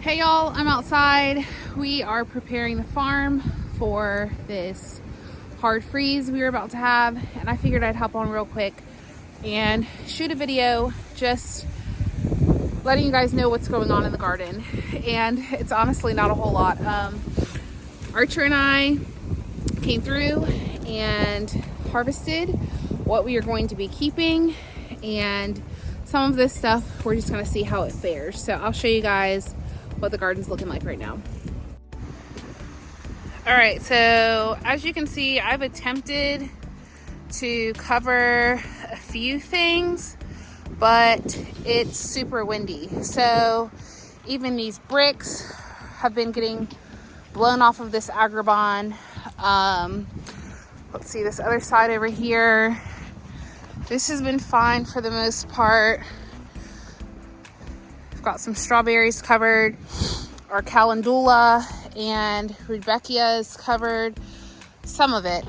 Hey y'all, I'm outside. We are preparing the farm for this hard freeze we were about to have, and I figured I'd hop on real quick and shoot a video just letting you guys know what's going on in the garden. And it's honestly not a whole lot. Archer and I came through and harvested what we are going to be keeping, and some of this stuff we're just going to see how it fares. So I'll show you guys what the garden's looking like right now. All right, so as you can see, I've attempted to cover a few things, but it's super windy. So even these bricks have been getting blown off of this Agribon. Let's see this other side over here. This has been fine for the most part. We've got some strawberries covered. Our calendula and rudbeckia is covered. Some of it,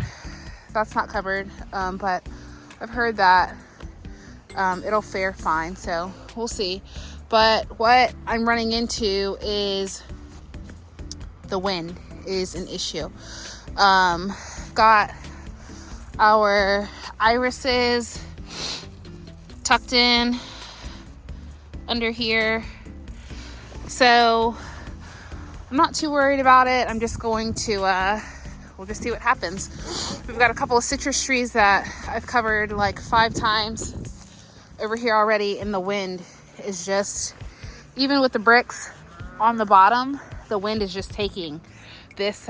that's not covered, but I've heard that it'll fare fine, so we'll see. But what I'm running into is the wind is an issue. Got our irises tucked in under here, so I'm not too worried about it. I'm just going to we'll just see what happens. We've got a couple of citrus trees that I've covered like 5 times over here already, and the wind is just, even with the bricks on the bottom, the wind is just taking this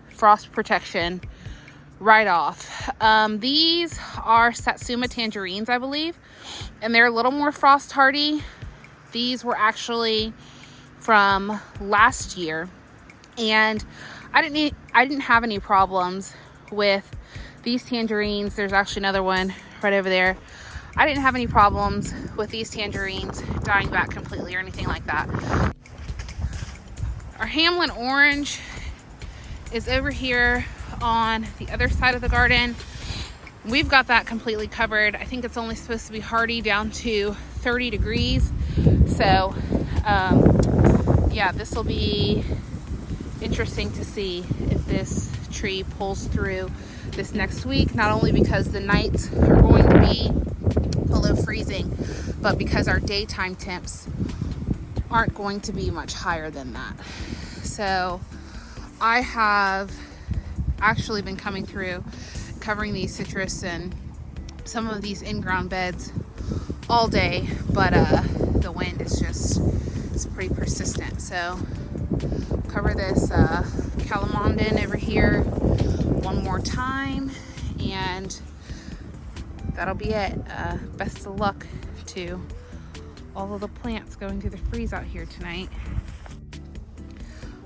frost protection right off. These are Satsuma tangerines, I believe, and they're a little more frost hardy. These were actually from last year, and I didn't have any problems with these tangerines. There's actually another one right over there. I didn't have any problems with these tangerines dying back completely or anything like that. Our Hamlin orange is over here on the other side of the garden. We've got that completely covered. I think it's only supposed to be hardy down to 30 degrees. So yeah, this will be interesting to see if this tree pulls through this next week, not only because the nights are going to be below freezing, but because our daytime temps aren't going to be much higher than that. So I have actually been coming through covering these citrus and some of these in-ground beds all day, but the wind is just, it's pretty persistent. So cover this calamondin over here one more time, and that'll be it. Best of luck to all of the plants going through the freeze out here tonight.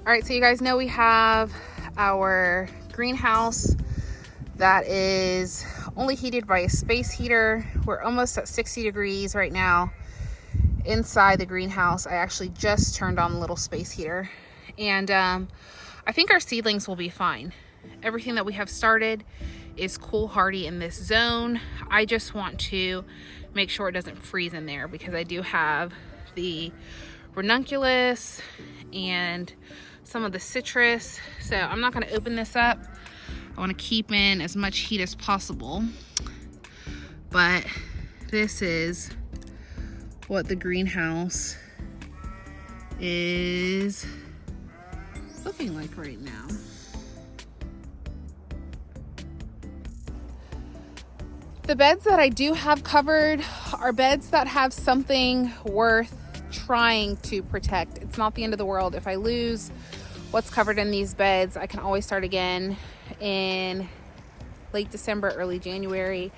All right, so you guys know we have our greenhouse that is only heated by a space heater. We're almost at 60 degrees right now inside the greenhouse. I actually just turned on the little space heater, and I think our seedlings will be fine. Everything that we have started is cool hardy in this zone. I just want to make sure it doesn't freeze in there, because I do have the ranunculus and some of the citrus. So I'm not going to open this up. I want to keep in as much heat as possible, but this is what the greenhouse is looking like right now. The beds that I do have covered are beds that have something worth trying to protect. It's not the end of the world. If I lose what's covered in these beds, I can always start again in late December, early January.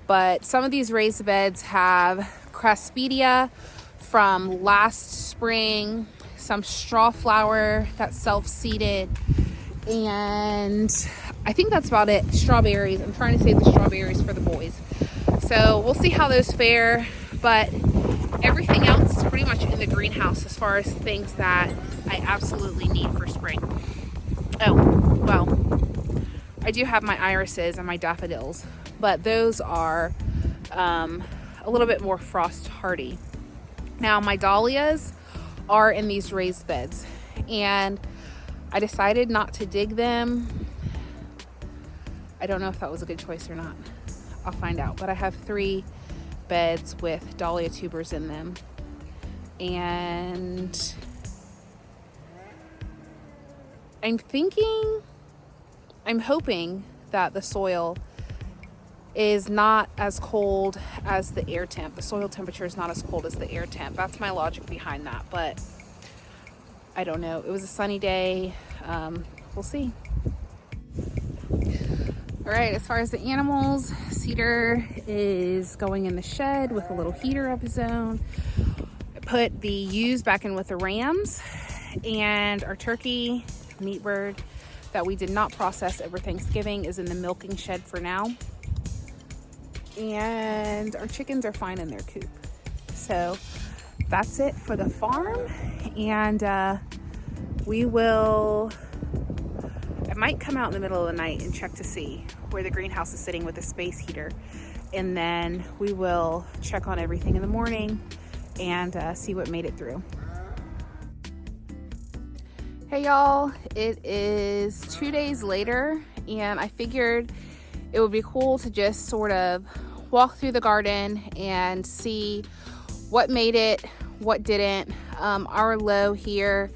But some of these raised beds have craspedia from last spring, some straw flower that's self-seeded, and I think that's about it. Strawberries. I'm trying to save the strawberries for the boys. So we'll see how those fare, but everything else is pretty much in the greenhouse as far as things that I absolutely need for spring. Oh, well, I do have my irises and my daffodils, but those are a little bit more frost hardy. Now my dahlias are in these raised beds. And I decided not to dig them. I don't know if that was a good choice or not. I'll find out. But I have 3 beds with dahlia tubers in them. And I'm hoping that the soil is not as cold as the air temp. The soil temperature is not as cold as the air temp. That's my logic behind that, but I don't know. It was a sunny day. We'll see. All right, as far as the animals, Cedar is going in the shed with a little heater of his own. I put the ewes back in with the rams, and our turkey, meat bird, that we did not process over Thanksgiving is in the milking shed for now. And our chickens are fine in their coop. So that's it for the farm. And I might come out in the middle of the night and check to see where the greenhouse is sitting with the space heater. And then we will check on everything in the morning and see what made it through. Hey y'all, it is 2 days later, and I figured it would be cool to just sort of walk through the garden and see what made it, what didn't. Our low here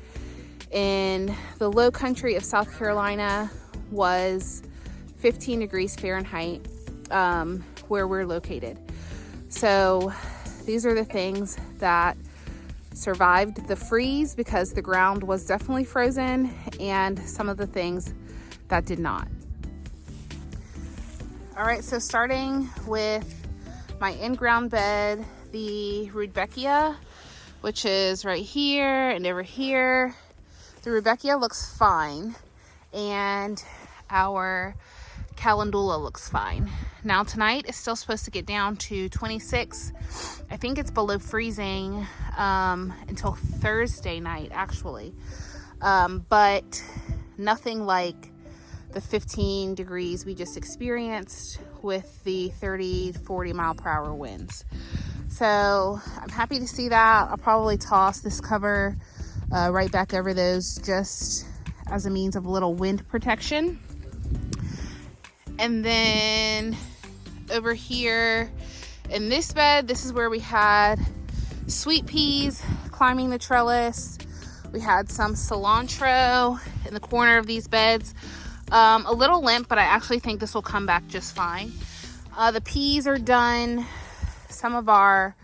in the low country of South Carolina was 15 degrees Fahrenheit where we're located. So these are the things that survived the freeze because the ground was definitely frozen, and some of the things that did not. All right, so starting with my in-ground bed, the Rudbeckia, which is right here and over here. The Rudbeckia looks fine, and our Calendula looks fine. Now tonight it's still supposed to get down to 26. I think it's below freezing until Thursday night, actually. But nothing like the 15 degrees we just experienced with the 30, 40 mile per hour winds. So I'm happy to see that. I'll probably toss this cover right back over those just as a means of a little wind protection. And then over here in this bed, this is where we had sweet peas climbing the trellis. We had some cilantro in the corner of these beds. A little limp, but I actually think this will come back just fine. The peas are done. Some of our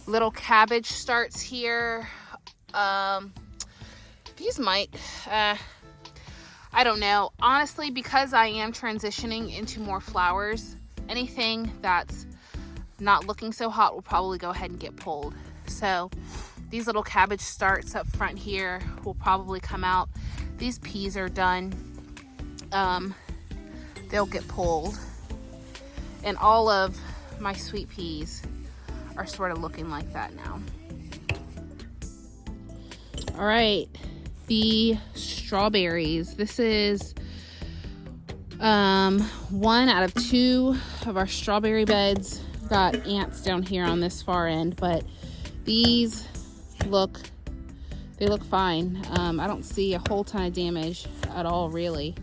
little cabbage starts here. These might, I don't know. Honestly, because I am transitioning into more flowers, anything that's not looking so hot will probably go ahead and get pulled. So these little cabbage starts up front here will probably come out. These peas are done. They'll get pulled. And all of my sweet peas are sort of looking like that now. All right, the strawberries. This is 1 out of 2 of our strawberry beds. We've got ants down here on this far end, but these look fine. I don't see a whole ton of damage at all, really,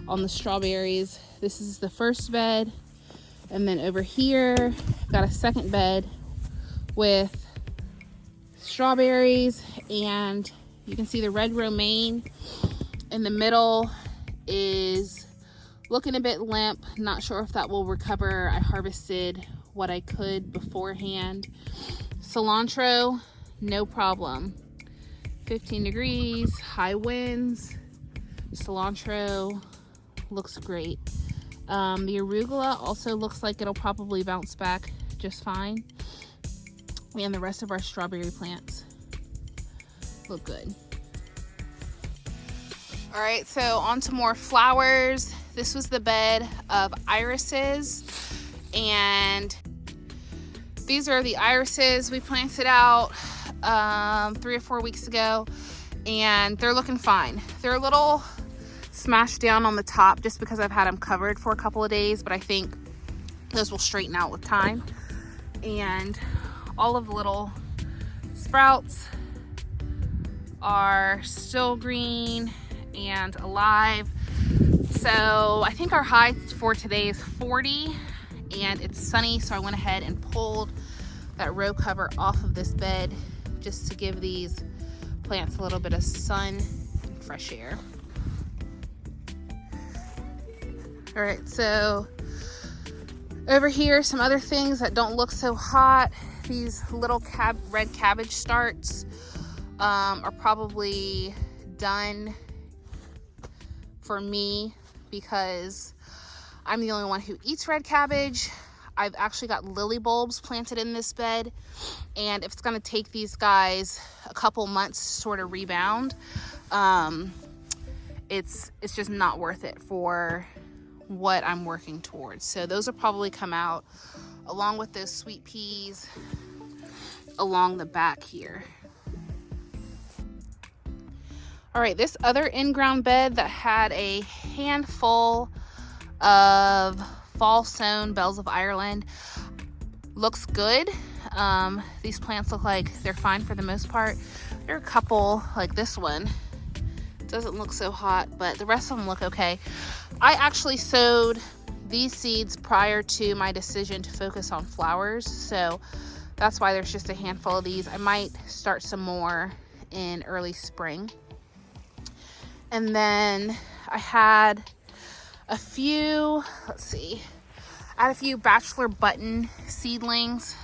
on the strawberries. This is the first bed, and then over here got a second bed with strawberries, and you can see the red romaine in the middle is looking a bit limp. Not sure if that will recover. I harvested what I could beforehand. Cilantro, no problem. 15 degrees, high winds. Cilantro looks great. The arugula also looks like it'll probably bounce back just fine. And the rest of our strawberry plants look good. All right, so on to more flowers. This was the bed of irises, and these are the irises we planted out 3 or 4 weeks ago, and they're looking fine. They're a little smashed down on the top just because I've had them covered for a couple of days, but I think those will straighten out with time. And all of the little sprouts are still green and alive. So I think our high for today is 40 and it's sunny, so I went ahead and pulled that row cover off of this bed just to give these plants a little bit of sun and fresh air. All right, so over here, some other things that don't look so hot. These little red cabbage starts are probably done for me because I'm the only one who eats red cabbage. I've actually got lily bulbs planted in this bed, and if it's going to take these guys a couple months to sort of rebound, it's just not worth it for what I'm working towards. So those will probably come out along with those sweet peas along the back here. All right, this other in-ground bed that had a handful of fall sown bells of Ireland looks good. These plants look like they're fine for the most part. There are a couple, like this one, doesn't look so hot, but the rest of them look okay. I actually sowed these seeds prior to my decision to focus on flowers, so that's why there's just a handful of these. I might start some more in early spring. And then I had a few, I had a few bachelor button seedlings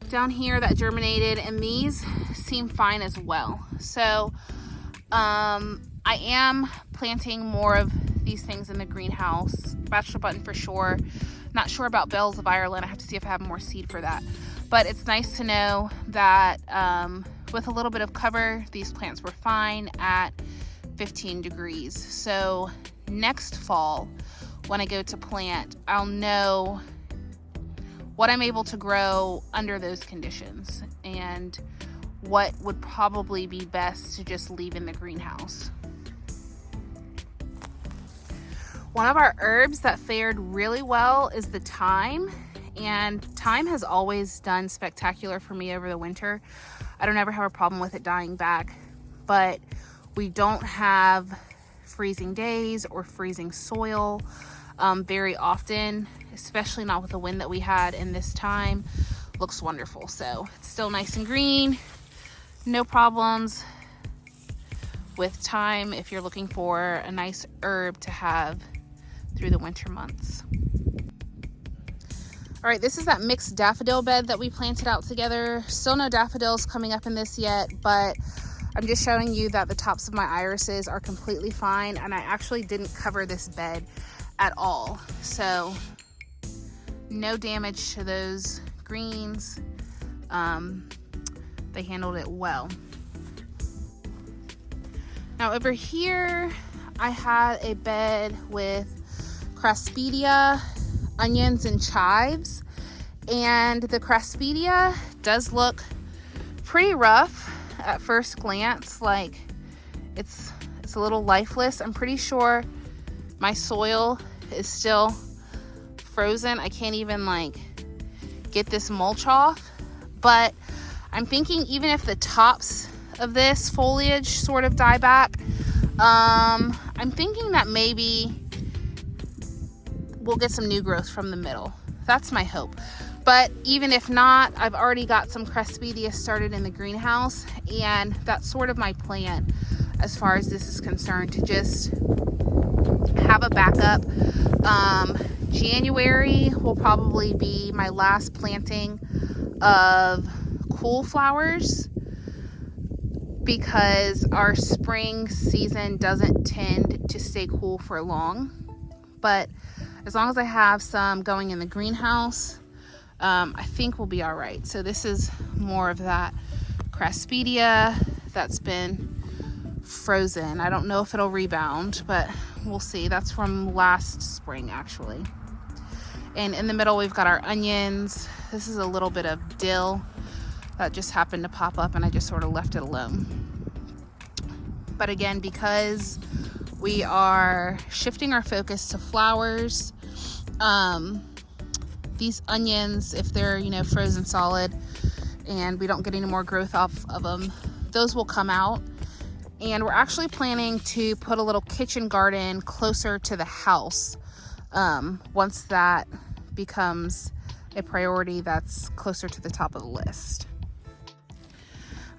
down here that germinated, and these seem fine as well. So I am planting more of these things in the greenhouse. Bachelor button for sure. Not sure about bells of Ireland. I have to see if I have more seed for that. But it's nice to know that with a little bit of cover, these plants were fine at 15 degrees. So next fall, when I go to plant, I'll know what I'm able to grow under those conditions and what would probably be best to just leave in the greenhouse. One of our herbs that fared really well is the thyme, and thyme has always done spectacular for me over the winter. I don't ever have a problem with it dying back, but we don't have freezing days or freezing soil very often, especially not with the wind that we had in this time. Looks wonderful. So it's still nice and green, no problems with thyme if you're looking for a nice herb to have through the winter months. All right, this is that mixed daffodil bed that we planted out together. Still no daffodils coming up in this yet, but I'm just showing you that the tops of my irises are completely fine, and I actually didn't cover this bed at all. So no damage to those greens. They handled it well. Now over here, I had a bed with Craspedia, onions, and chives, and the Craspedia does look pretty rough at first glance. Like it's a little lifeless. I'm pretty sure my soil is still frozen. I can't even like get this mulch off, but I'm thinking even if the tops of this foliage sort of die back, I'm thinking that maybe we'll get some new growth from the middle. That's my hope. But even if not, I've already got some Craspedia started in the greenhouse, and that's sort of my plan as far as this is concerned, to just have a backup. January will probably be my last planting of cool flowers because our spring season doesn't tend to stay cool for long. But as long as I have some going in the greenhouse, I think we'll be all right. So this is more of that Craspedia that's been frozen. I don't know if it'll rebound, but we'll see. That's from last spring, actually. And in the middle, we've got our onions. This is a little bit of dill that just happened to pop up, and I just sort of left it alone. But again, because we are shifting our focus to flowers, these onions, if they're, frozen solid and we don't get any more growth off of them, those will come out. And we're actually planning to put a little kitchen garden closer to the house. Once that becomes a priority, that's closer to the top of the list.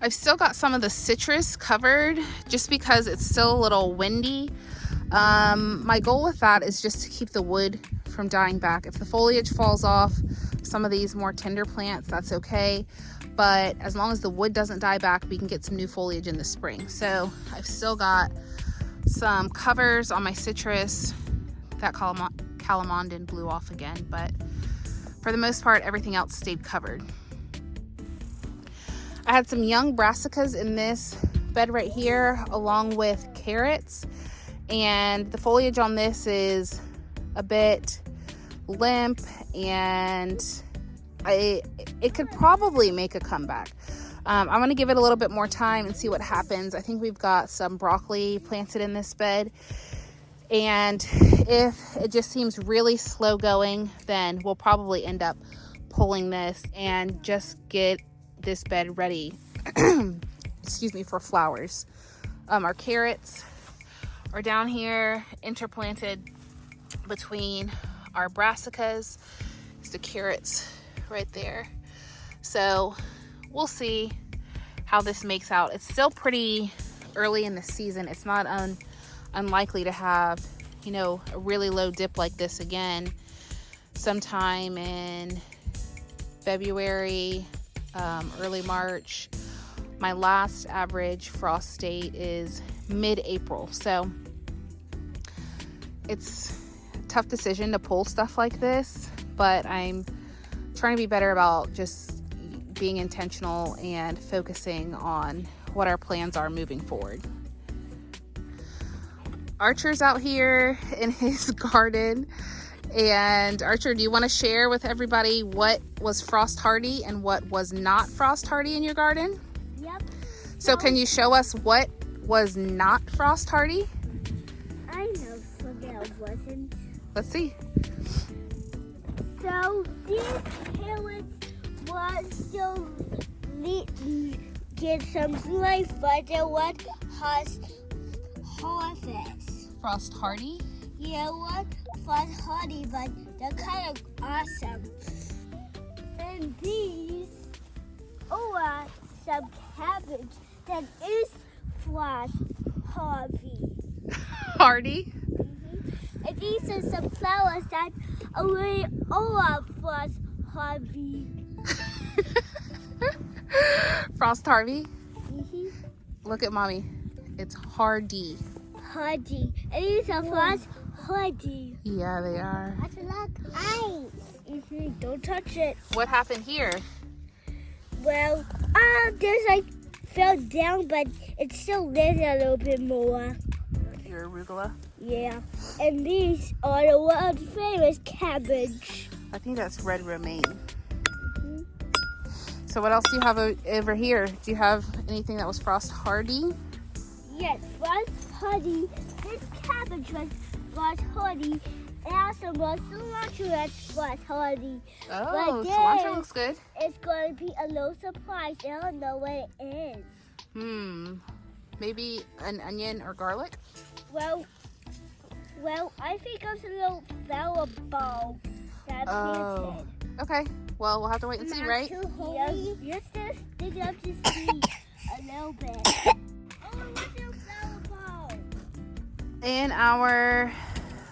I've still got some of the citrus covered just because it's still a little windy. My goal with that is just to keep the wood from dying back. If the foliage falls off some of these more tender plants, that's okay. But as long as the wood doesn't die back, we can get some new foliage in the spring. So I've still got some covers on my citrus. That calamondin blew off again, but for the most part, everything else stayed covered. I had some young brassicas in this bed right here, along with carrots. And the foliage on this is a bit limp, and it could probably make a comeback. I'm going to give it a little bit more time and see what happens. I think we've got some broccoli planted in this bed. And if it just seems really slow going, then we'll probably end up pulling this and just get this bed ready excuse me, for flowers. Our carrots are down here interplanted between our brassicas. It's the carrots right there. So we'll see how this makes out. It's still pretty early in the season. It's not unlikely to have, you know, a really low dip like this again sometime in February, early March. My last average frost date is mid-April, so it's a tough decision to pull stuff like this, but I'm trying to be better about just being intentional and focusing on what our plans are moving forward. Archer's out here in his garden. And Archer, do you want to share with everybody what was frost hardy and what was not frost hardy in your garden? Yep. So can you show us what was not frost hardy? I know something that wasn't. Let's see. So these carrots was still get some life, but there was harvest. Frost hardy? Yeah, what was hardy, but they're kind of awesome. And these are some cabbage that is frost hardy. Hardy? Mm-hmm. And these are some flowers that are frost hardy. Frost hardy? Mm-hmm. Look at mommy. It's hardy. Hardy. And these are frost hardy. Yeah, they are. That's like ice. Mm-hmm. Don't touch it. What happened here? Well, there's like fell down, but it still lives a little bit more. Your arugula? Yeah. And these are the world famous cabbage. I think that's red romaine. Mm-hmm. So what else do you have over here? Do you have anything that was frost hardy? Yes, frost hardy. This cabbage was frost hardy. And also was cilantro that's frost hardy. Oh, cilantro looks good. It's going to be a little surprise. I don't know what it is. Maybe an onion or garlic? Well, I think it's a little flower bulb that planted. Okay. Well, we'll have to wait and see, right? Yes, just dig up to see a little bit. Oh, what's your flower bulb? In our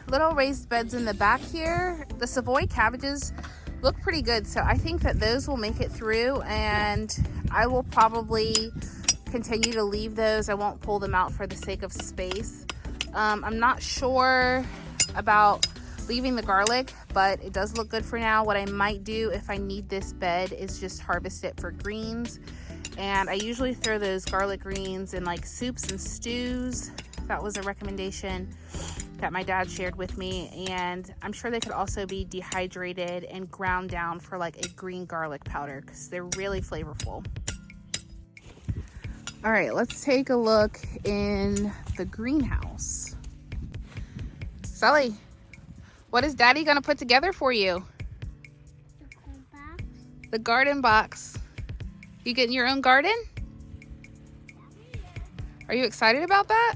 little raised beds in the back here, the Savoy cabbages look pretty good. So I think that those will make it through, and I will probably continue to leave those. I won't pull them out for the sake of space. I'm not sure about leaving the garlic, but it does look good for now. What I might do if I need this bed is just harvest it for greens. And I usually throw those garlic greens in like soups and stews. That was a recommendation that my dad shared with me. And I'm sure they could also be dehydrated and ground down for like a green garlic powder because they're really flavorful. All right, let's take a look in the greenhouse. Sully, what is Daddy gonna put together for you? The box. The garden box. You getting your own garden? Yeah. Are you excited about that?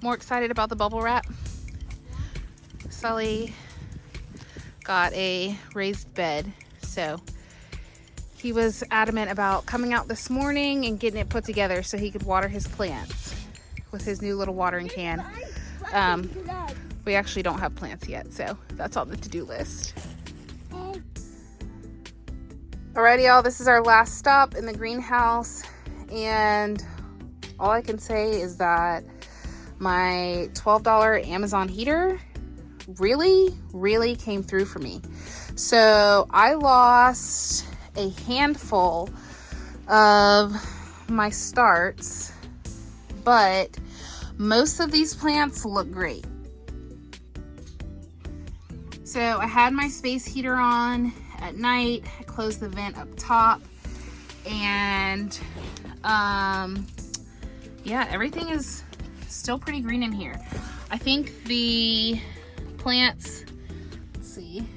More excited about the bubble wrap? Sully got a raised bed, so he was adamant about coming out this morning and getting it put together so he could water his plants with his new little watering can. We actually don't have plants yet, so that's on the to-do list. Alrighty, y'all, this is our last stop in the greenhouse, and all I can say is that my $12 Amazon heater really came through for me. So I lost a handful of my starts, but most of these plants look great. So I had my space heater on at night. I closed the vent up top, and yeah, everything is still pretty green in here. I think the plants, let's see,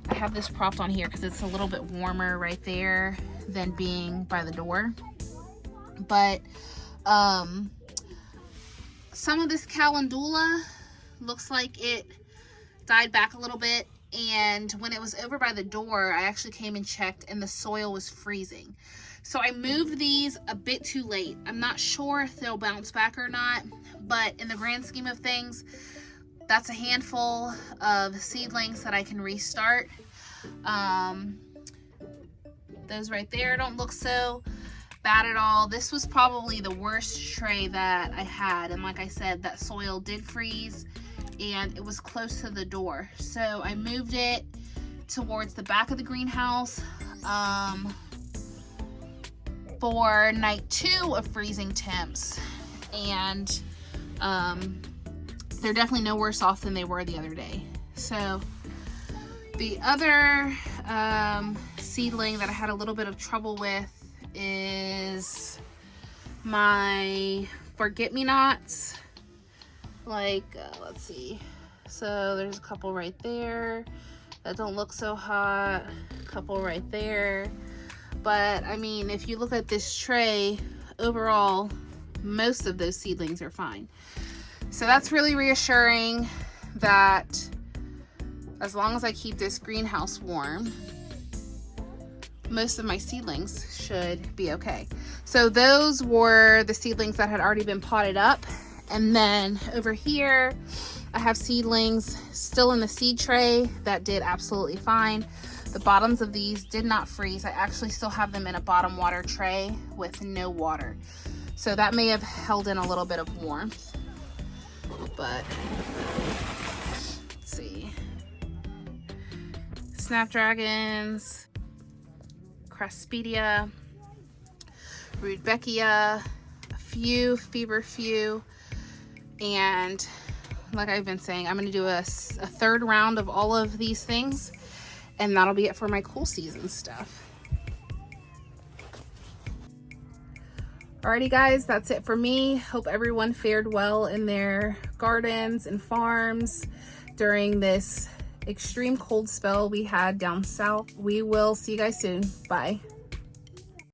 I have this propped on here because it's a little bit warmer right there than being by the door. But some of this calendula looks like it died back a little bit, and when it was over by the door, I actually came and checked and the soil was freezing. So I moved these a bit too late. I'm not sure if they'll bounce back or not, but in the grand scheme of things, that's a handful of seedlings that I can restart. Those right there don't look so bad at all. This was probably the worst tray that I had, and like I said, that soil did freeze and it was close to the door. So I moved it towards the back of the greenhouse for night 2 of freezing temps, and they're definitely no worse off than they were the other day. So the other seedling that I had a little bit of trouble with is my forget-me-nots. Like, let's see. So there's a couple right there that don't look so hot. A couple right there. But I mean, if you look at this tray, overall, most of those seedlings are fine. So that's really reassuring that as long as I keep this greenhouse warm, most of my seedlings should be okay. So those were the seedlings that had already been potted up. And then over here, I have seedlings still in the seed tray that did absolutely fine. The bottoms of these did not freeze. I actually still have them in a bottom water tray with no water. So that may have held in a little bit of warmth. But let's see. Snapdragons, Craspedia, Rudbeckia, a few feverfew, and like I've been saying, I'm going to do a third round of all of these things, and that'll be it for my cool season stuff. Alrighty guys, that's it for me. Hope everyone fared well in their gardens and farms during this extreme cold spell we had down south. We will see you guys soon. Bye.